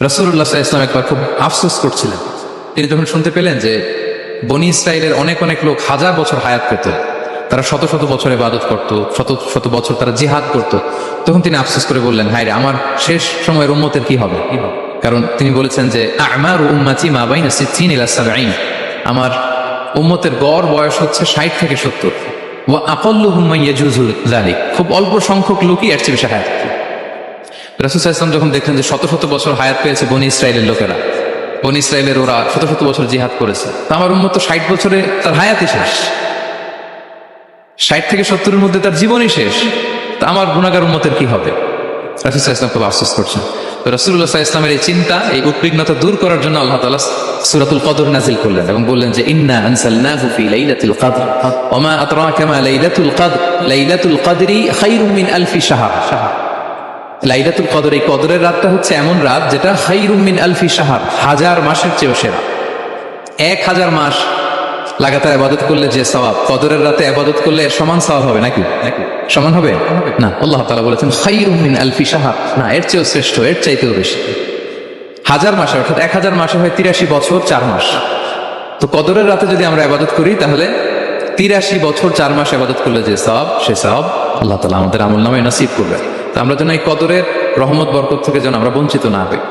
রাসূলুল্লাহ সাল্লাল্লাহু আলাইহি ওয়াসাল্লাম একবার খুব আফসোস করছিলেন। তিনি যখন শুনতে পেলেন যে বনী ইসরাইলের অনেক অনেক লোক হাজার বছর হায়াত পেত, তারা শত শত বছর ইবাদত করত, শত শত বছর তারা জিহাদ করত, তখন তিনি আফসোস করে বললেন, হায় রে, আমার শেষ সময়ের উম্মতের কি হবে? কারণ তিনি বলেছেন যে আমারু উম্মতি মা বাইনা সিত্তিন ইলা সাবঈন, আমার উম্মতের গড় বয়স হচ্ছে 60 থেকে 70। ওয়া আকাল্লুহুম মান ইয়াজুজু যালিক, খুব অল্প সংখ্যক লোকই এর চেয়ে বেশি হায়াত পায়। রাসূল সাল্লাল্লাহু আলাইহি ওয়াসাল্লাম যখন দেখলেন যে শত শত বছর হায়াত পেয়েছে বনী ইসরাইলের লোকেরা, বনী ইসরাইলের ওরা শত শত বছর জিহাদ করেছে, তো আমার উম্মত তো 60 বছরে তার হায়াতই শেষ, 60 থেকে 70-এর মধ্যে তার জীবনই শেষ, তা আমার গুনাহগার উম্মতের কি হবে? রাসূল সাল্লাল্লাহু আলাইহি ওয়াসাল্লাম খুব আফসোস করছেন। তো রাসূলুল্লাহ সাল্লাল্লাহু আলাইহি ওয়াসাল্লামের এই চিন্তা, এই উদ্বিগ্নতা দূর করার জন্য আল্লাহ তাআলা সূরাতুল কদর নাযিল করলেন এবং বললেন যে ইন্না আনসালনাহু ফি লাইলাতিল কদর ওয়া মা আদরাকা মা লাইলাতুল কদর লাইলাতুল কদরি খায়রুম মিন আলফি শাহর। লাইলাতুল কদর, এই কদরের রাতটা হচ্ছে এমন রাত যেটা খায়রুম মিন আলফি শাহর, হাজার মাসের চেয়েও সেরা। 1000 মাস লাগাতার ইবাদত করলে যে সওয়াব, কদরের রাতে ইবাদত করলে এর সমান সওয়াব হবে নাকি? সমান হবে না। আল্লাহ তাআলা বলেছেন খায়রুম মিন আলফি শাহর, না, এর চেয়েও শ্রেষ্ঠ, এর চাইতেও বেশি। 1000 মাসে, অর্থাৎ 1000 মাসে হয় 83 বছর 4 মাস। তো কদরের রাতে যদি আমরা ইবাদত করি তাহলে 83 বছর 4 মাস ইবাদত করলে যে সওয়াব, সে সওয়াব আল্লাহ তাআলা আমাদের আমলনামায় নসিব করবে। তো আমরা যেন এই কদরের রহমত বরকত থেকে যেন আমরা বঞ্চিত না হই।